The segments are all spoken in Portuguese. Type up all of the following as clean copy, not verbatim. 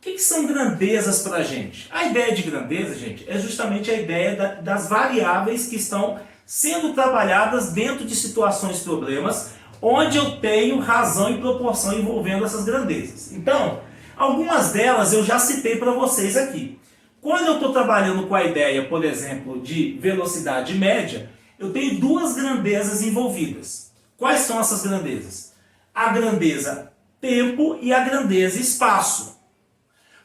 que são grandezas para a gente? A ideia de grandeza, gente, é justamente a ideia das variáveis que estão sendo trabalhadas dentro de situações, problemas, onde eu tenho razão e proporção envolvendo essas grandezas. Então, algumas delas eu já citei para vocês aqui. Quando eu estou trabalhando com a ideia, por exemplo, de velocidade média, eu tenho duas grandezas envolvidas. Quais são essas grandezas? A grandeza tempo e a grandeza espaço.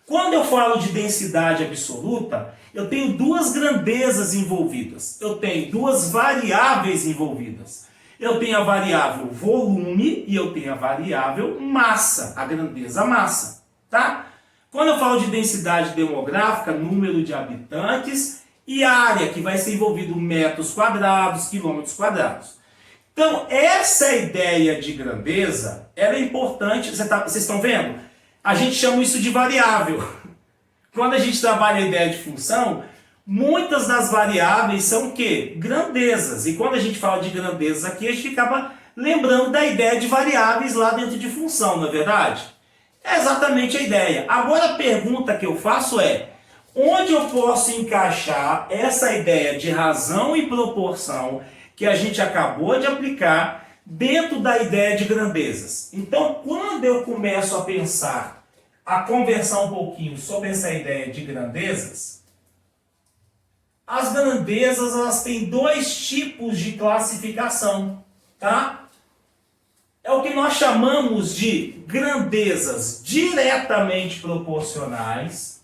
Quando eu falo de densidade absoluta, eu tenho duas grandezas envolvidas. Eu tenho duas variáveis envolvidas. Eu tenho a variável volume e eu tenho a variável massa, a grandeza massa, tá? Quando eu falo de densidade demográfica, número de habitantes e área, que vai ser envolvido metros quadrados, quilômetros quadrados. Então, essa ideia de grandeza, ela é importante, vocês estão vendo? A gente chama isso de variável. Quando a gente trabalha a ideia de função, muitas das variáveis são o quê? Grandezas. E quando a gente fala de grandezas aqui, a gente acaba lembrando da ideia de variáveis lá dentro de função, não é verdade? É exatamente a ideia. Agora a pergunta que eu faço é, onde eu posso encaixar essa ideia de razão e proporção que a gente acabou de aplicar dentro da ideia de grandezas? Então, quando eu começo a pensar, a conversar um pouquinho sobre essa ideia de grandezas, as grandezas elas têm dois tipos de classificação, tá? É o que nós chamamos de grandezas diretamente proporcionais,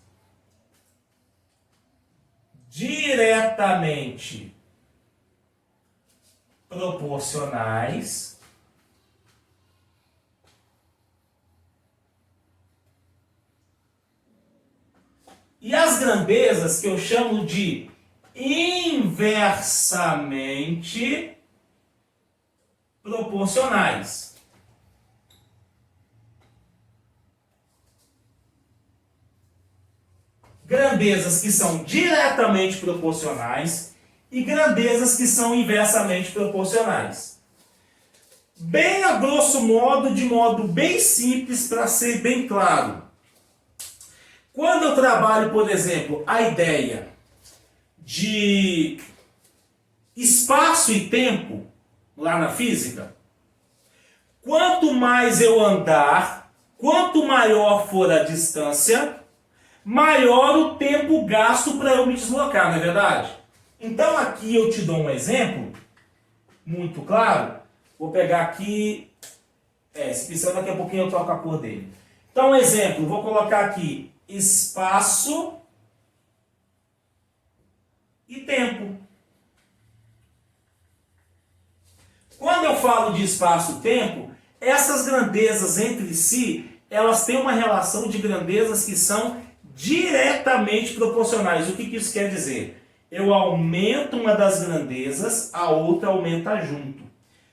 e as grandezas que eu chamo de inversamente proporcionais. Grandezas que são diretamente proporcionais e grandezas que são inversamente proporcionais. Bem a grosso modo, de modo bem simples, para ser bem claro. Quando eu trabalho, por exemplo, a ideia de espaço e tempo, lá na física, quanto mais eu andar, quanto maior for a distância, maior o tempo gasto para eu me deslocar, não é verdade? Então aqui eu te dou um exemplo muito claro. Vou pegar aqui, esse pincel daqui a pouquinho eu troco a cor dele. Então um exemplo, vou colocar aqui espaço e tempo. Quando eu falo de espaço e tempo, essas grandezas entre si, elas têm uma relação de grandezas que são diretamente proporcionais. O que isso quer dizer? Eu aumento uma das grandezas, a outra aumenta junto.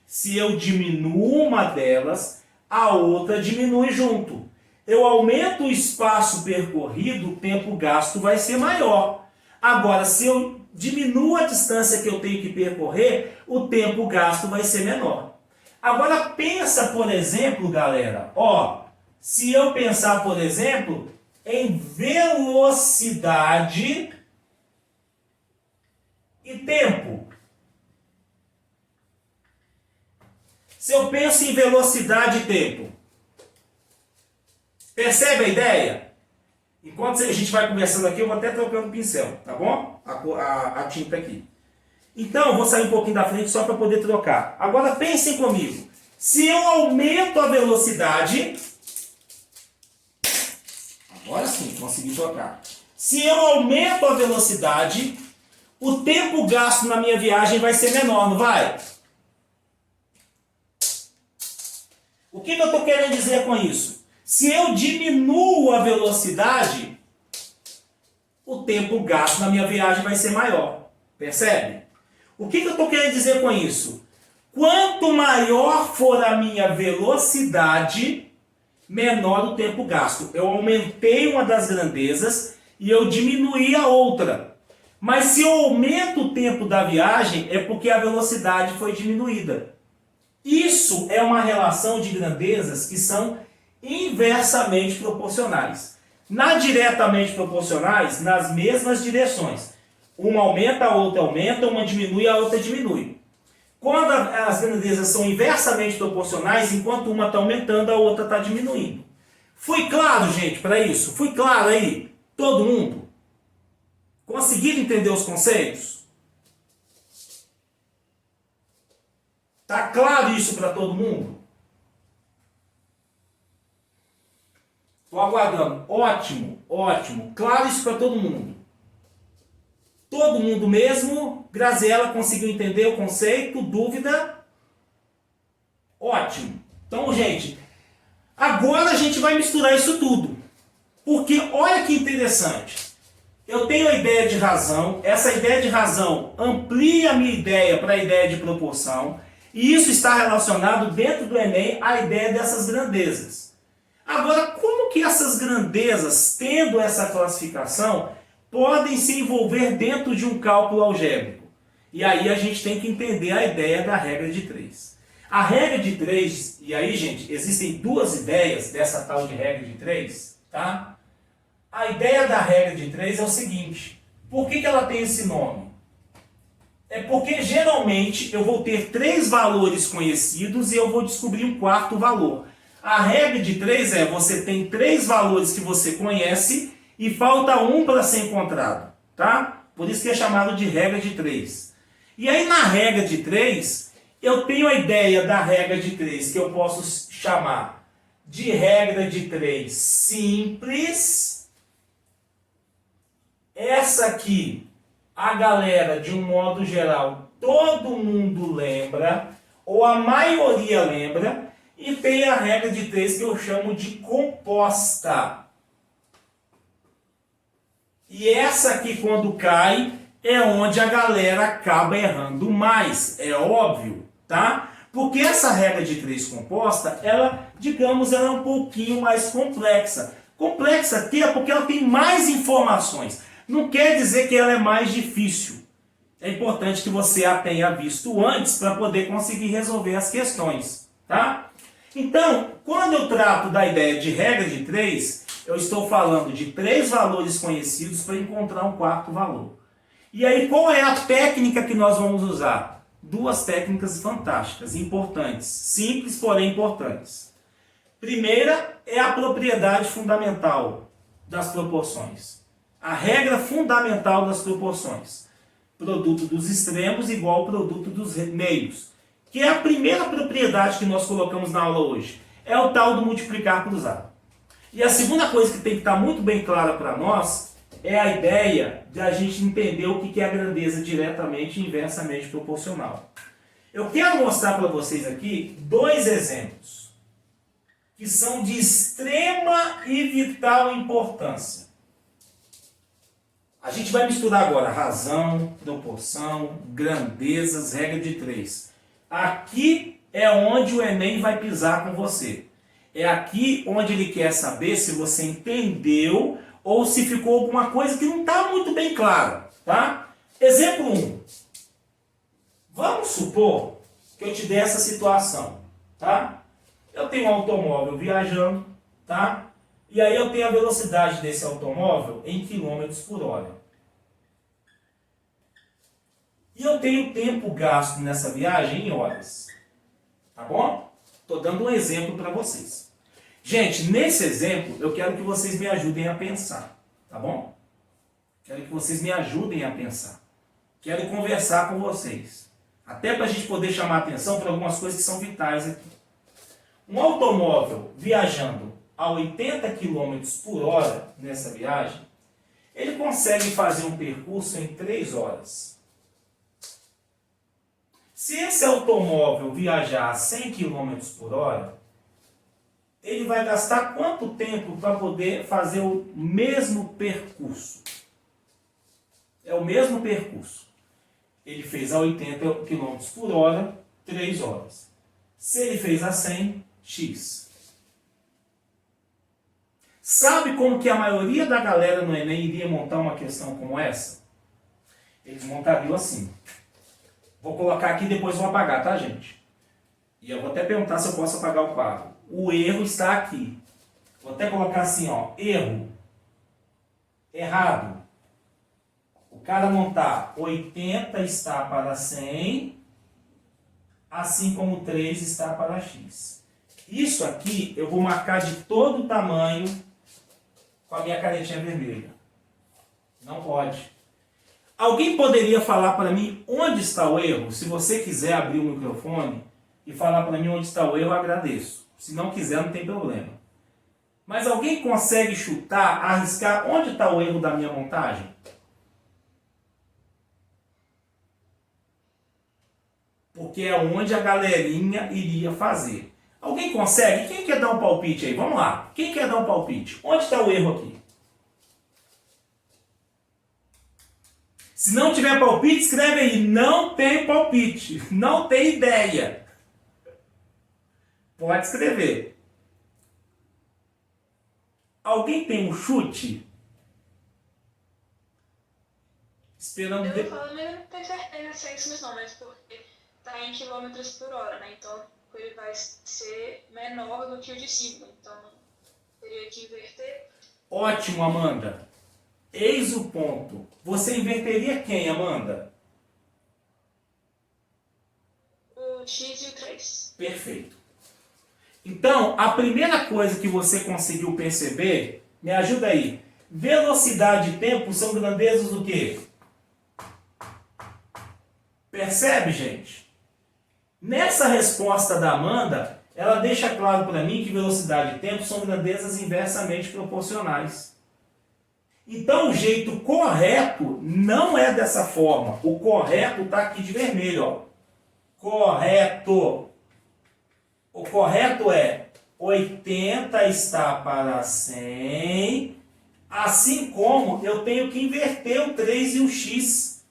Se eu diminuo uma delas, a outra diminui junto. Eu aumento o espaço percorrido, o tempo gasto vai ser maior. Agora, se eu diminuo a distância que eu tenho que percorrer, o tempo gasto vai ser menor. Agora pensa, por exemplo, galera, se eu pensar, por exemplo, em velocidade e tempo. Se eu penso em velocidade e tempo, percebe a ideia? Enquanto a gente vai conversando aqui, eu vou até trocando o pincel, tá bom? A tinta aqui. Então, eu vou sair um pouquinho da frente só para poder trocar. Agora, pensem comigo. Se eu aumento a velocidade... Agora sim, consegui trocar. Se eu aumento a velocidade, o tempo gasto na minha viagem vai ser menor, não vai? O que eu estou querendo dizer com isso? Se eu diminuo a velocidade, o tempo gasto na minha viagem vai ser maior. Percebe? O que eu estou querendo dizer com isso? Quanto maior for a minha velocidade, menor o tempo gasto. Eu aumentei uma das grandezas e eu diminuí a outra. Mas se eu aumento o tempo da viagem, é porque a velocidade foi diminuída. Isso é uma relação de grandezas que são inversamente proporcionais. Na diretamente proporcionais, nas mesmas direções. Uma aumenta, a outra aumenta, uma diminui, a outra diminui. Quando as grandezas são inversamente proporcionais, enquanto uma está aumentando, a outra está diminuindo. Fui claro, gente, para isso? Fui claro aí? Todo mundo? Conseguiram entender os conceitos? Tá claro isso para todo mundo? Estou aguardando. Ótimo, ótimo. Claro isso para todo mundo. Todo mundo mesmo? Graziela conseguiu entender o conceito? Dúvida? Ótimo. Então, gente, agora a gente vai misturar isso tudo. Porque olha que interessante. Eu tenho a ideia de razão. Essa ideia de razão amplia a minha ideia para a ideia de proporção. E isso está relacionado dentro do Enem à ideia dessas grandezas. Agora, como que essas grandezas, tendo essa classificação, podem se envolver dentro de um cálculo algébrico? E aí a gente tem que entender a ideia da regra de 3. A regra de 3, e aí, gente, existem duas ideias dessa tal de regra de 3, tá? A ideia da regra de 3 é o seguinte: por que ela tem esse nome? É porque geralmente eu vou ter 3 valores conhecidos e eu vou descobrir um quarto valor. A regra de 3 é: você tem 3 valores que você conhece e falta um para ser encontrado, tá? Por isso que é chamado de regra de 3. E aí na regra de 3, eu tenho a ideia da regra de 3 que eu posso chamar de regra de 3 simples. Essa aqui, a galera, de um modo geral, todo mundo lembra, ou a maioria lembra, e tem a regra de 3 que eu chamo de composta. E essa aqui, quando cai, é onde a galera acaba errando mais, é óbvio, tá? Porque essa regra de 3 composta, ela, digamos, ela é um pouquinho mais complexa. Complexa aqui é porque ela tem mais informações. Não quer dizer que ela é mais difícil. É importante que você a tenha visto antes para poder conseguir resolver as questões, tá? Então, quando eu trato da ideia de regra de 3, eu estou falando de 3 valores conhecidos para encontrar um quarto valor. E aí, qual é a técnica que nós vamos usar? 2 técnicas fantásticas, importantes, simples, porém importantes. Primeira é a propriedade fundamental das proporções. A regra fundamental das proporções. Produto dos extremos igual ao produto dos meios. Que é a primeira propriedade que nós colocamos na aula hoje. É o tal do multiplicar cruzado. E a segunda coisa que tem que estar muito bem clara para nós é a ideia de a gente entender o que é a grandeza diretamente e inversamente proporcional. Eu quero mostrar para vocês aqui 2 exemplos que são de extrema e vital importância. A gente vai misturar agora razão, proporção, grandezas, regra de 3. Aqui é onde o Enem vai pisar com você. É aqui onde ele quer saber se você entendeu ou se ficou alguma coisa que não está muito bem clara, tá? Exemplo 1. Vamos supor que eu te dê essa situação, tá? Eu tenho um automóvel viajando, tá? E aí eu tenho a velocidade desse automóvel em quilômetros por hora. E eu tenho tempo gasto nessa viagem em horas. Tá bom? Estou dando um exemplo para vocês. Gente, nesse exemplo eu quero que vocês me ajudem a pensar. Tá bom? Quero que vocês me ajudem a pensar. Quero conversar com vocês. Até para a gente poder chamar a atenção para algumas coisas que são vitais aqui. Um automóvel viajando a 80 km por hora nessa viagem, ele consegue fazer um percurso em 3 horas. Se esse automóvel viajar a 100 km por hora, ele vai gastar quanto tempo para poder fazer o mesmo percurso? É o mesmo percurso. Ele fez a 80 km por hora, 3 horas. Se ele fez a 100, X. Sabe como que a maioria da galera no Enem iria montar uma questão como essa? Eles montariam assim. Vou colocar aqui e depois vou apagar, tá, gente? E eu vou até perguntar se eu posso apagar o quadro. O erro está aqui. Vou até colocar assim, ó, erro. Errado. O cara montar 80 está para 100, assim como 3 está para x. Isso aqui eu vou marcar de todo tamanho com a minha canetinha vermelha. Não pode. Alguém poderia falar para mim onde está o erro? Se você quiser abrir o microfone e falar para mim onde está o erro, eu agradeço. Se não quiser, não tem problema. Mas alguém consegue chutar, arriscar onde está o erro da minha montagem? Porque é onde a galerinha iria fazer. Alguém consegue? Quem quer dar um palpite aí? Vamos lá. Quem quer dar um palpite? Onde está o erro aqui? Se não tiver palpite, escreve aí. Não tem palpite. Não tem ideia. Pode escrever. Alguém tem um chute? Esperando... Eu falo, mas eu não tenho certeza se isso não, mas porque está em quilômetros por hora, né? Então ele vai ser menor do que o de cima. Então teria que inverter. Ótimo, Amanda. Eis o ponto. Você inverteria quem, Amanda? O x e o 3. Perfeito. Então, a primeira coisa que você conseguiu perceber, me ajuda aí. Velocidade e tempo são grandezas do quê? Percebe, gente? Nessa resposta da Amanda, ela deixa claro para mim que velocidade e tempo são grandezas inversamente proporcionais. Então, o jeito correto não é dessa forma. O correto está aqui de vermelho, ó. Correto. O correto é 80 está para 100, assim como eu tenho que inverter o 3 e o x.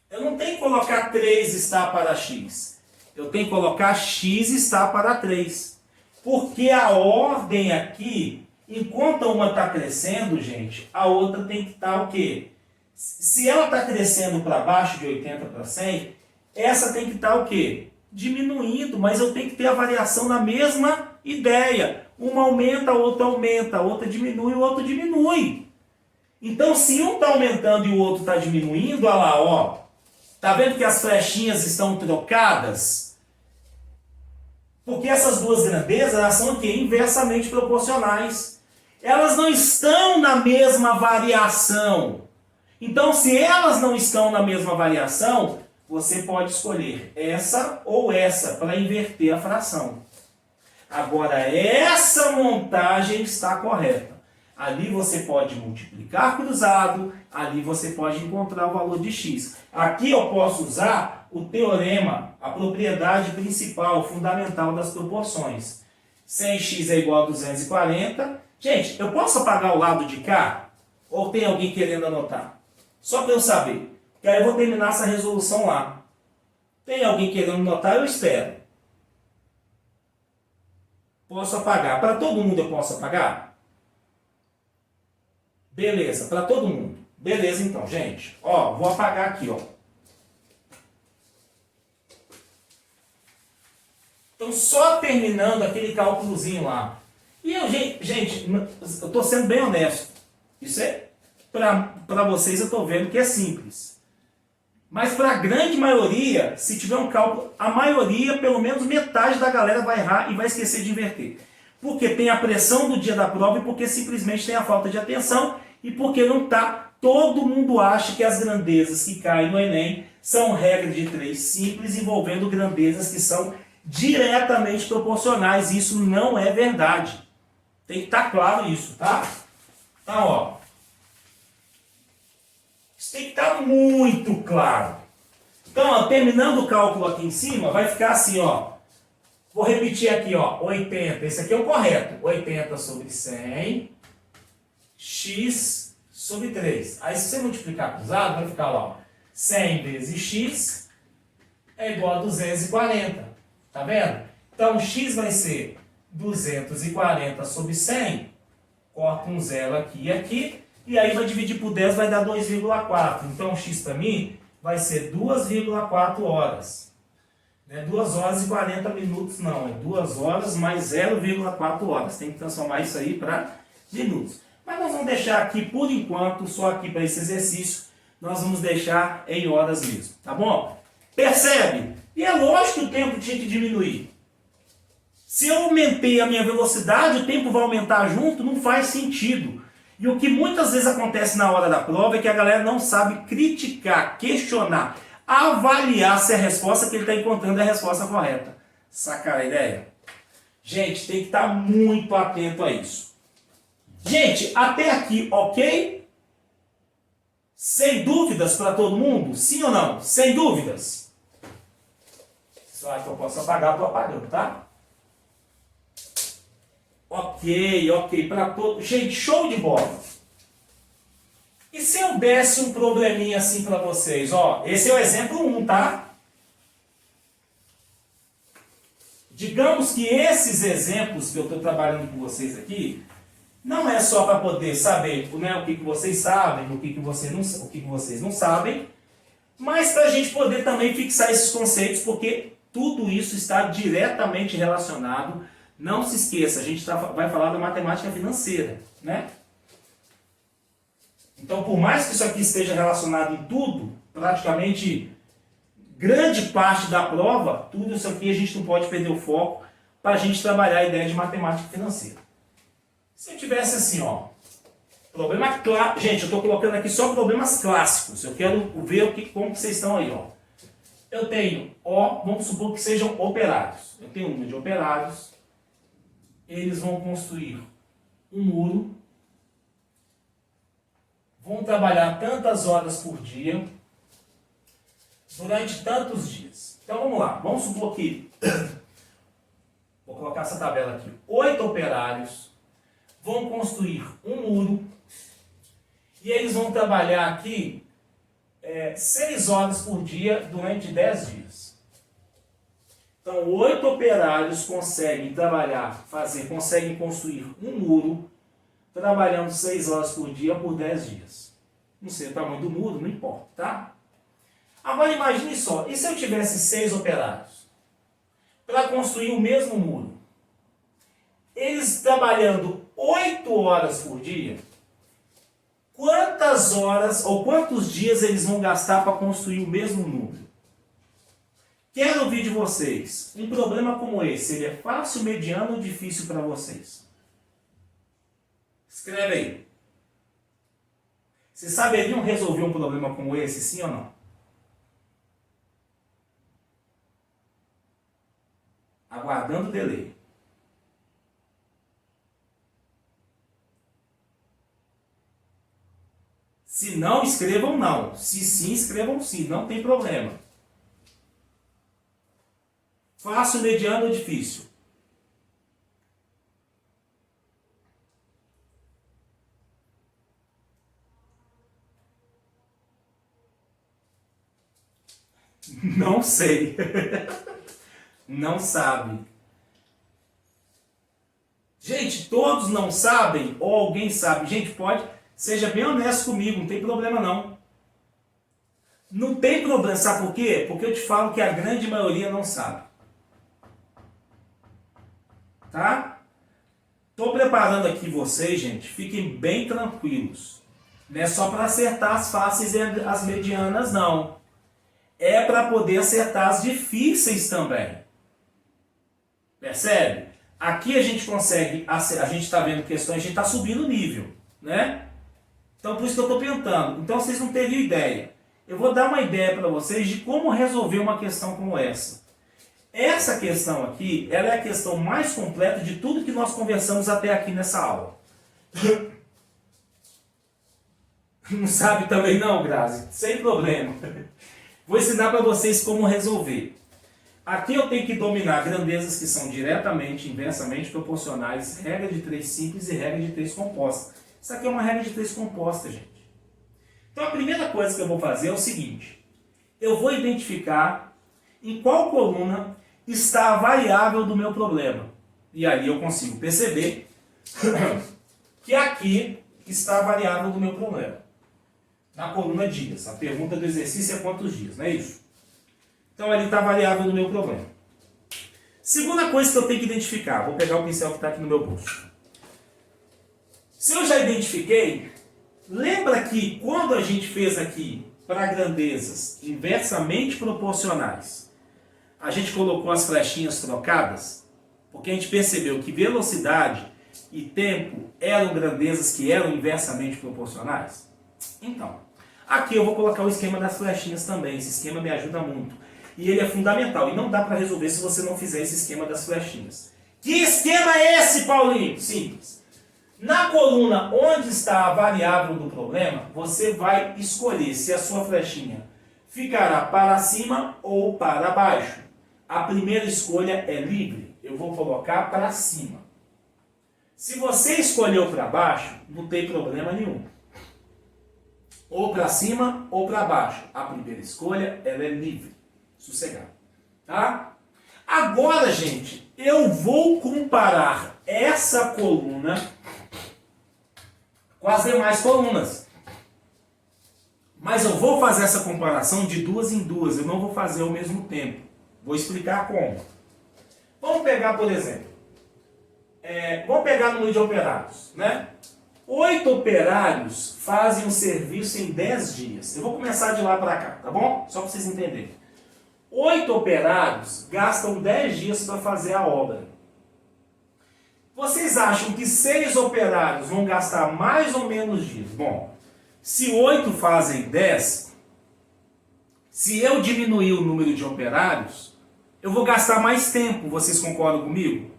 Eu não tenho que colocar 3 está para x. Eu tenho que colocar x está para 3. Porque a ordem aqui, enquanto uma está crescendo, gente, a outra tem que estar o quê? Se ela está crescendo para baixo de 80 para 100, essa tem que estar o quê? Diminuindo, mas eu tenho que ter a variação na mesma ideia. Uma aumenta, a outra diminui, o outro diminui. Então, se um está aumentando e o outro está diminuindo, olha lá, ó. Tá vendo que as flechinhas estão trocadas? Porque essas duas grandezas, elas são o quê? Inversamente proporcionais. Elas não estão na mesma variação. Então, se elas não estão na mesma variação, você pode escolher essa ou essa para inverter a fração. Agora, essa montagem está correta. Ali você pode multiplicar cruzado, ali você pode encontrar o valor de x. Aqui eu posso usar o teorema, a propriedade principal, fundamental das proporções. 100x é igual a 240. Gente, eu posso apagar o lado de cá? Ou tem alguém querendo anotar? Só para eu saber. E aí eu vou terminar essa resolução lá. Tem alguém querendo anotar? Eu espero. Posso apagar. Para todo mundo eu posso apagar? Beleza, para todo mundo. Beleza então, gente. Ó, vou apagar aqui, ó. Então, só terminando aquele cálculozinho lá. E eu, gente, eu estou sendo bem honesto. Isso é, para vocês, eu estou vendo que é simples. Mas para a grande maioria, se tiver um cálculo, a maioria, pelo menos metade da galera vai errar e vai esquecer de inverter. Porque tem a pressão do dia da prova e porque simplesmente tem a falta de atenção e porque não está. Todo mundo acha que as grandezas que caem no Enem são regra de 3 simples, envolvendo grandezas que são diretamente proporcionais. Isso não é verdade. Tem que estar claro isso, tá? Então, ó. Isso tem que estar muito claro. Então, ó, terminando o cálculo aqui em cima, vai ficar assim, ó. Vou repetir aqui, ó. 80. Esse aqui é o correto. 80 sobre 100. X sobre 3. Aí, se você multiplicar cruzado, vai ficar lá, ó. 100 vezes x é igual a 240. Tá vendo? Então, x vai ser 240 sobre 100. Corta um zero aqui e aqui. E aí vai dividir por 10, vai dar 2,4. Então, x para mim vai ser 2,4 horas. Não é 2 horas e 40 minutos, não. É 2 horas mais 0,4 horas. Tem que transformar isso aí para minutos. Mas nós vamos deixar aqui, por enquanto, só aqui para esse exercício, nós vamos deixar em horas mesmo, tá bom? Percebe? E é lógico que o tempo tinha que diminuir. Se eu aumentei a minha velocidade, o tempo vai aumentar junto, não faz sentido. E o que muitas vezes acontece na hora da prova é que a galera não sabe criticar, questionar, avaliar se a resposta que ele está encontrando é a resposta correta. Sacaram a ideia? Gente, tem que estar muito atento a isso. Gente, até aqui, ok? Sem dúvidas para todo mundo? Sim ou não? Sem dúvidas? Só que eu posso apagar, estou apagando, tá? Ok, para todo... Gente, show de bola. E se eu desse um probleminha assim para vocês? Ó, esse é o exemplo 1, tá? Digamos que esses exemplos que eu estou trabalhando com vocês aqui, não é só para poder saber, né, o que vocês sabem, o que vocês não sabem, mas para a gente poder também fixar esses conceitos, porque tudo isso está diretamente relacionado. Não se esqueça, a gente vai falar da matemática financeira, né? Então, por mais que isso aqui esteja relacionado em tudo, praticamente grande parte da prova, tudo isso aqui a gente não pode perder o foco para a gente trabalhar a ideia de matemática financeira. Se eu tivesse assim, ó, problema clássico, gente, eu estou colocando aqui só problemas clássicos, eu quero ver como que vocês estão aí, ó. Eu tenho, vamos supor que sejam operários, eu tenho um número de operários, eles vão construir um muro, vão trabalhar tantas horas por dia, durante tantos dias. Então vamos lá, vamos supor que, vou colocar essa tabela aqui, 8 operários vão construir um muro e eles vão trabalhar aqui 6 horas por dia durante 10 dias. Então 8 operários conseguem conseguem construir um muro trabalhando 6 horas por dia por 10 dias. Não sei o tamanho do muro, não importa, tá? Agora imagine só, e se eu tivesse 6 operários para construir o mesmo muro? Eles trabalhando 8 horas por dia, quantas horas ou quantos dias eles vão gastar para construir o mesmo número? Quero ouvir de vocês, um problema como esse, ele é fácil, mediano ou difícil para vocês? Escreve aí. Vocês saberiam resolver um problema como esse, sim ou não? Aguardando o delay. Se não, escrevam não. Se sim, escrevam sim. Não tem problema. Fácil, mediano ou difícil? Não sei. Não sabe. Gente, todos não sabem ou alguém sabe? Gente, seja bem honesto comigo, não tem problema não. Não tem problema, sabe por quê? Porque eu te falo que a grande maioria não sabe. Tá? Estou preparando aqui vocês, gente, fiquem bem tranquilos. Não é só para acertar as fáceis e as medianas, não. É para poder acertar as difíceis também. Percebe? Aqui a gente consegue, a gente está vendo questões, a gente está subindo o nível, né? Então por isso que eu estou perguntando. Então vocês não teriam ideia. Eu vou dar uma ideia para vocês de como resolver uma questão como essa. Essa questão aqui, ela é a questão mais completa de tudo que nós conversamos até aqui nessa aula. Não sabe também não, Grazi? Sem problema. Vou ensinar para vocês como resolver. Aqui eu tenho que dominar grandezas que são diretamente, inversamente proporcionais, regra de 3 simples e regra de 3 composta. Isso aqui é uma regra de 3 composta, gente. Então a primeira coisa que eu vou fazer é o seguinte. Eu vou identificar em qual coluna está a variável do meu problema. E aí eu consigo perceber que aqui está a variável do meu problema. Na coluna dias. A pergunta do exercício é quantos dias, não é isso? Então ali está a variável do meu problema. Segunda coisa que eu tenho que identificar. Vou pegar o pincel que está aqui no meu bolso. Se eu já identifiquei, lembra que quando a gente fez aqui para grandezas inversamente proporcionais, a gente colocou as flechinhas trocadas, porque a gente percebeu que velocidade e tempo eram grandezas que eram inversamente proporcionais? Então, aqui eu vou colocar o esquema das flechinhas também. Esse esquema me ajuda muito. E ele é fundamental. E não dá para resolver se você não fizer esse esquema das flechinhas. Que esquema é esse, Paulinho? Simples. Na coluna onde está a variável do problema, você vai escolher se a sua flechinha ficará para cima ou para baixo. A primeira escolha é livre. Eu vou colocar para cima. Se você escolheu para baixo, não tem problema nenhum. Ou para cima ou para baixo. A primeira escolha ela é livre. Sossegado. Tá? Agora, gente, eu vou comparar essa coluna com as demais colunas. Mas eu vou fazer essa comparação de duas em duas. Eu não vou fazer ao mesmo tempo. Vou explicar como. Vamos pegar, por exemplo, vamos pegar o número de operários, né? 8 operários fazem o serviço em 10 dias. Eu vou começar de lá para cá, tá bom? Só para vocês entenderem. 8 operários gastam 10 dias para fazer a obra. Vocês acham que 6 operários vão gastar mais ou menos dias? Bom, se 8 fazem 10, se eu diminuir o número de operários, eu vou gastar mais tempo. Vocês concordam comigo?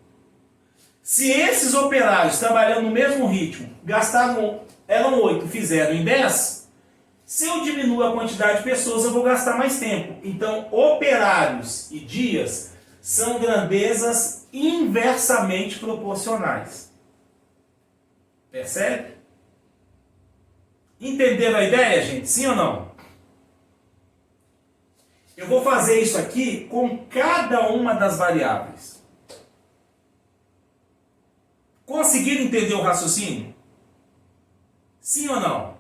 Se esses operários trabalhando no mesmo ritmo, eram 8, fizeram em 10, se eu diminuir a quantidade de pessoas, eu vou gastar mais tempo. Então, operários e dias são grandezas inversamente proporcionais. Percebe? Entenderam a ideia, gente? Sim ou não? Eu vou fazer isso aqui com cada uma das variáveis. Conseguiram entender o raciocínio? Sim ou não?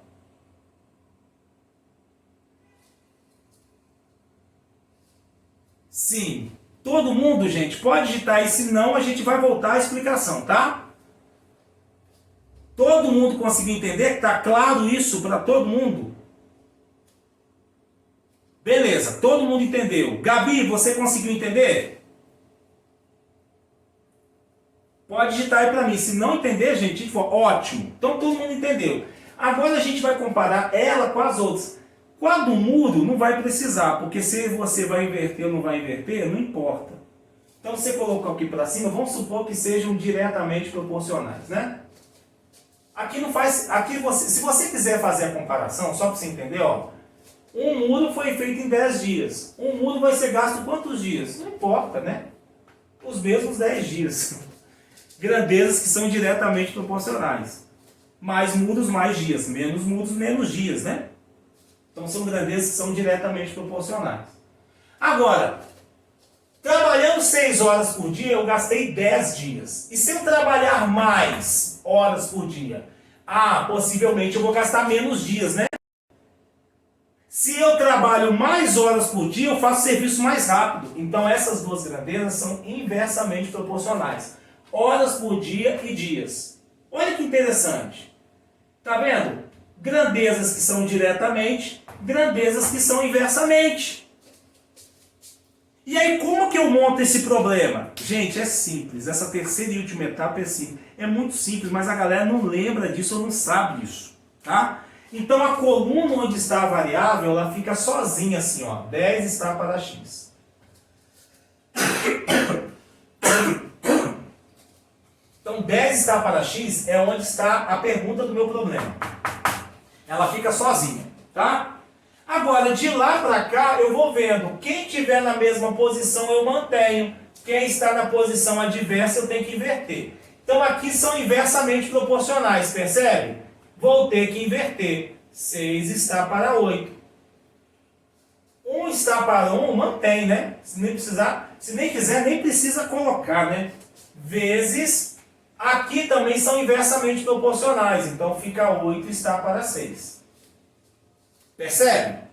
Sim. Todo mundo, gente, pode digitar aí, senão a gente vai voltar à explicação, tá? Todo mundo conseguiu entender? Tá claro isso para todo mundo? Beleza, todo mundo entendeu. Gabi, você conseguiu entender? Pode digitar aí para mim. Se não entender, gente, ótimo. Então todo mundo entendeu. Agora a gente vai comparar ela com as outras. Com a do muro não vai precisar, porque se você vai inverter ou não vai inverter, não importa. Então você colocou aqui para cima, vamos supor que sejam diretamente proporcionais, né? Aqui não faz, se você quiser fazer a comparação, só para você entender, ó, um muro foi feito em 10 dias. Um muro vai ser gasto quantos dias? Não importa, né? Os mesmos 10 dias. Grandezas que são diretamente proporcionais. Mais muros, mais dias. Menos muros, menos dias, né? Então são grandezas que são diretamente proporcionais. Agora, trabalhando 6 horas por dia, eu gastei 10 dias. E se eu trabalhar mais horas por dia? Possivelmente eu vou gastar menos dias, né? Se eu trabalho mais horas por dia, eu faço serviço mais rápido. Então essas duas grandezas são inversamente proporcionais. Horas por dia e dias. Olha que interessante. Tá vendo? Grandezas que são diretamente, grandezas que são inversamente. E aí, como que eu monto esse problema? Gente, é simples. Essa terceira e última etapa é simples. É muito simples, mas a galera não lembra disso ou não sabe disso. Tá? Então, a coluna onde está a variável, ela fica sozinha assim, ó. 10 está para x. Então, 10 está para x é onde está a pergunta do meu problema. Ela fica sozinha, tá? Agora, de lá para cá, eu vou vendo. Quem estiver na mesma posição, eu mantenho. Quem está na posição adversa, eu tenho que inverter. Então, aqui são inversamente proporcionais, percebe? Vou ter que inverter. 6 está para 8. 1 está para 1, mantém, né? Se nem quiser, nem precisa colocar, né? Vezes, aqui também são inversamente proporcionais. Então, fica 8 está para 6. Percebe?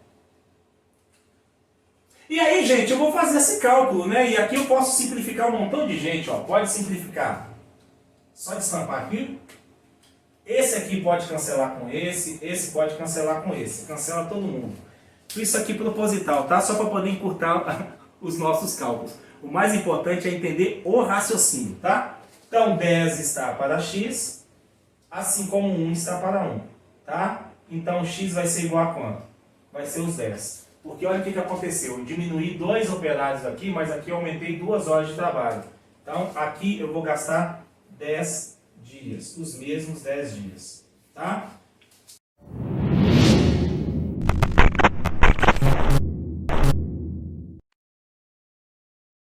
E aí, gente, eu vou fazer esse cálculo, né? E aqui eu posso simplificar um montão de gente, ó. Pode simplificar. Só destampar aqui. Esse aqui pode cancelar com esse pode cancelar com esse. Cancela todo mundo. Isso aqui proposital, tá? Só para poder encurtar os nossos cálculos. O mais importante é entender o raciocínio, tá? Então 10 está para x, assim como 1 está para 1, tá? Então x vai ser igual a quanto? Vai ser os 10. Porque olha o que aconteceu. Eu diminuí 2 operários aqui, mas aqui eu aumentei 2 horas de trabalho. Então aqui eu vou gastar 10 dias, os mesmos 10 dias, tá?